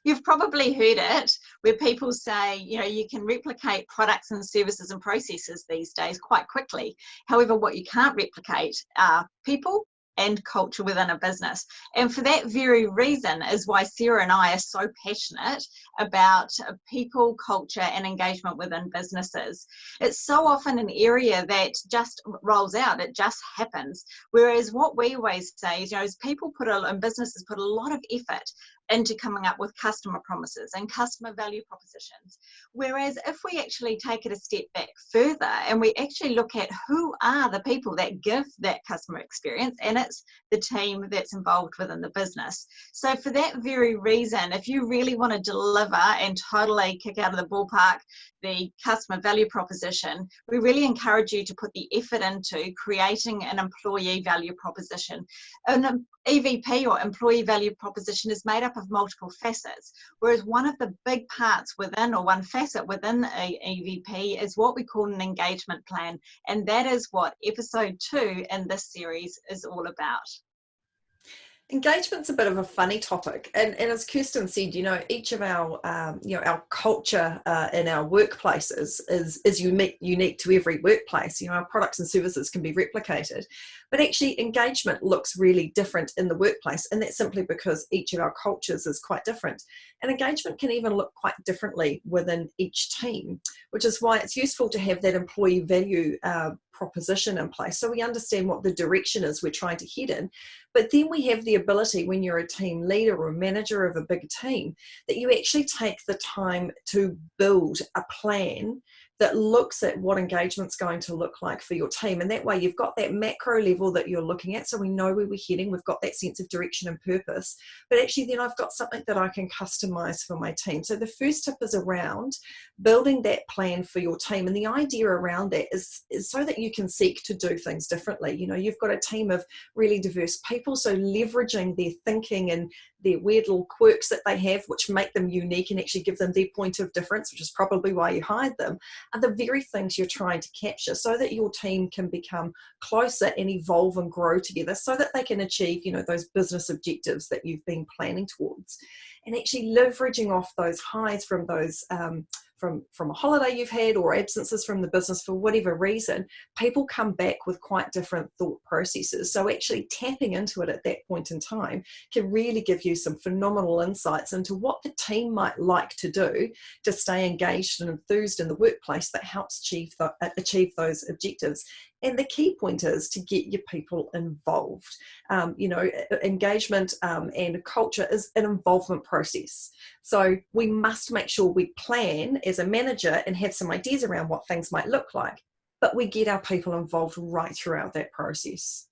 You've probably heard it where people say, you can replicate products and services and processes these days quite quickly. However, what you can't replicate are people and culture within a business. And for that very reason is why Sarah and I are so passionate about people, culture, and engagement within businesses. It's so often an area that just rolls out, it just happens. Whereas what we always say is, people and businesses put a lot of effort into coming up with customer promises and customer value propositions. Whereas if we actually take it a step back further and we actually look at who are the people that give that customer experience, and it's the team that's involved within the business. So for that very reason, if you really want to deliver and totally kick out of the ballpark the customer value proposition, we really encourage you to put the effort into creating an employee value proposition. An EVP or employee value proposition is made up of multiple facets, whereas one of the big parts within, or one facet within a EVP, is what we call an engagement plan, and that is what episode 2 in this series is all about. Engagement's a bit of a funny topic, and as Kirsten said, each of our our culture in our workplaces is unique to every workplace. Our products and services can be replicated, but actually engagement looks really different in the workplace, and that's simply because each of our cultures is quite different. And engagement can even look quite differently within each team, which is why it's useful to have that employee value proposition in place, so we understand what the direction is we're trying to head in. But then we have the ability, when you're a team leader or a manager of a big team, that you actually take the time to build a plan that looks at what engagement's going to look like for your team. And that way you've got that macro level that you're looking at, so we know where we're heading, we've got that sense of direction and purpose, but actually then I've got something that I can customize for my team. So the first tip is around building that plan for your team, and the idea around that is so that you can seek to do things differently. You've got a team of really diverse people, so leveraging their thinking and their weird little quirks that they have, which make them unique and actually give them their point of difference, which is probably why you hired them, are the very things you're trying to capture, so that your team can become closer and evolve and grow together, so that they can achieve, those business objectives that you've been planning towards. And actually leveraging off those highs from those from a holiday you've had, or absences from the business for whatever reason, people come back with quite different thought processes. So actually tapping into it at that point in time can really give you some phenomenal insights into what the team might like to do to stay engaged and enthused in the workplace that helps achieve those objectives. And the key point is to get your people involved. Engagement and culture is an involvement process. So we must make sure we plan as a manager and have some ideas around what things might look like, but we get our people involved right throughout that process.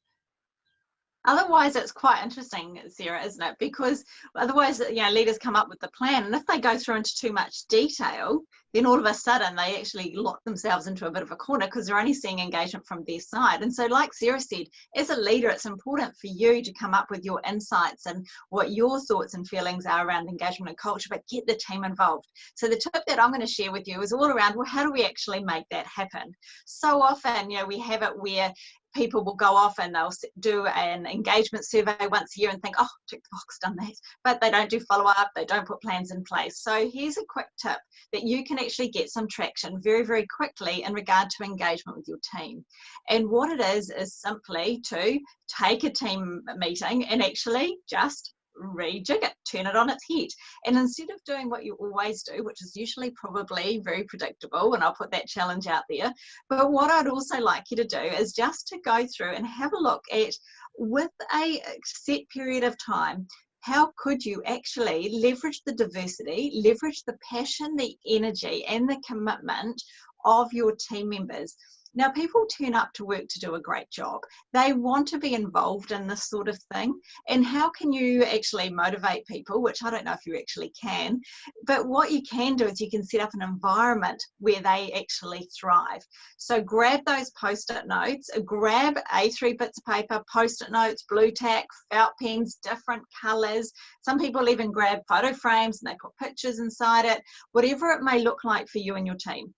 Otherwise, it's quite interesting, Sarah, isn't it? Because otherwise, leaders come up with the plan, and if they go through into too much detail, then all of a sudden they actually lock themselves into a bit of a corner because they're only seeing engagement from their side. And so, like Sarah said, as a leader, it's important for you to come up with your insights and what your thoughts and feelings are around engagement and culture, but get the team involved. So the tip that I'm going to share with you is all around, well, how do we actually make that happen? So often, we have it where people will go off and they'll do an engagement survey once a year and think, oh, tick the box, done that. But they don't do follow-up, they don't put plans in place. So here's a quick tip that you can actually get some traction very, very quickly in regard to engagement with your team. And what it is simply to take a team meeting and actually just rejig it, turn it on its head. And instead of doing what you always do, which is usually probably very predictable, and I'll put that challenge out there, but what I'd also like you to do is just to go through and have a look at, with a set period of time, how could you actually leverage the diversity, leverage the passion, the energy, and the commitment of your team members. Now, people turn up to work to do a great job. They want to be involved in this sort of thing. And how can you actually motivate people, which I don't know if you actually can, but what you can do is you can set up an environment where they actually thrive. So grab those post-it notes, grab A3 bits of paper, post-it notes, blue tack, felt pens, different colors. Some people even grab photo frames and they put pictures inside it, whatever it may look like for you and your team.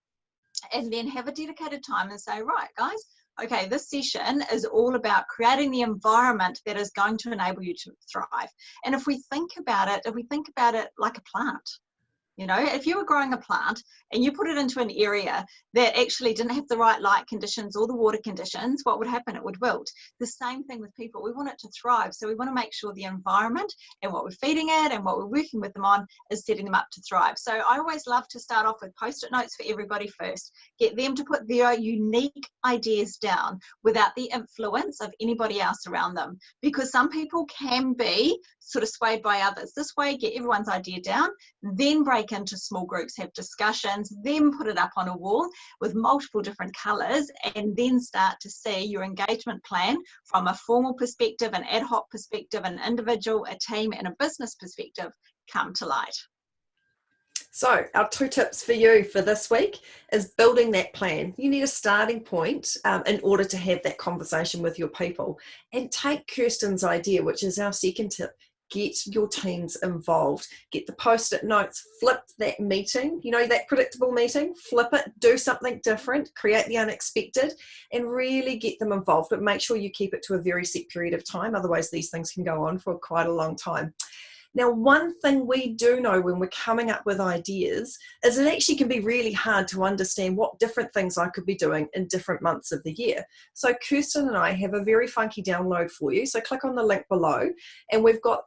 And then have a dedicated time and say, right, guys, okay, this session is all about creating the environment that is going to enable you to thrive. And if we think about it like a plant, you know, if you were growing a plant and you put it into an area that actually didn't have the right light conditions or the water conditions, what would happen? It would wilt. The same thing with people. We want it to thrive. So we want to make sure the environment and what we're feeding it and what we're working with them on is setting them up to thrive. So I always love to start off with post-it notes for everybody first. Get them to put their unique ideas down without the influence of anybody else around them. Because some people can be sort of swayed by others. This way, get everyone's idea down, then break into small groups, have discussions, then put it up on a wall with multiple different colors, and then start to see your engagement plan from a formal perspective, an ad hoc perspective, an individual, a team, and a business perspective come to light. So our 2 tips for you for this week is building that plan. You need a starting point in order to have that conversation with your people, and take Kirsten's idea, which is our second tip. Get your teams involved. Get the post-it notes, flip that meeting, you know, that predictable meeting, flip it, do something different, create the unexpected, and really get them involved. But make sure you keep it to a very set period of time. Otherwise, these things can go on for quite a long time. Now, one thing we do know when we're coming up with ideas is it actually can be really hard to understand what different things I could be doing in different months of the year. So Kirsten and I have a very funky download for you. So click on the link below, and we've got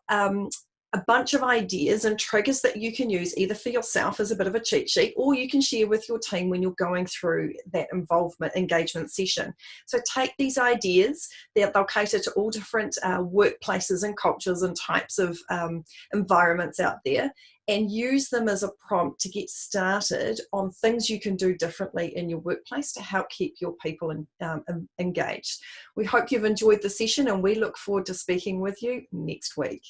a bunch of ideas and triggers that you can use either for yourself as a bit of a cheat sheet, or you can share with your team when you're going through that engagement session. So take these ideas, they'll cater to all different workplaces and cultures and types of environments out there, and use them as a prompt to get started on things you can do differently in your workplace to help keep your people engaged. We hope you've enjoyed the session, and we look forward to speaking with you next week.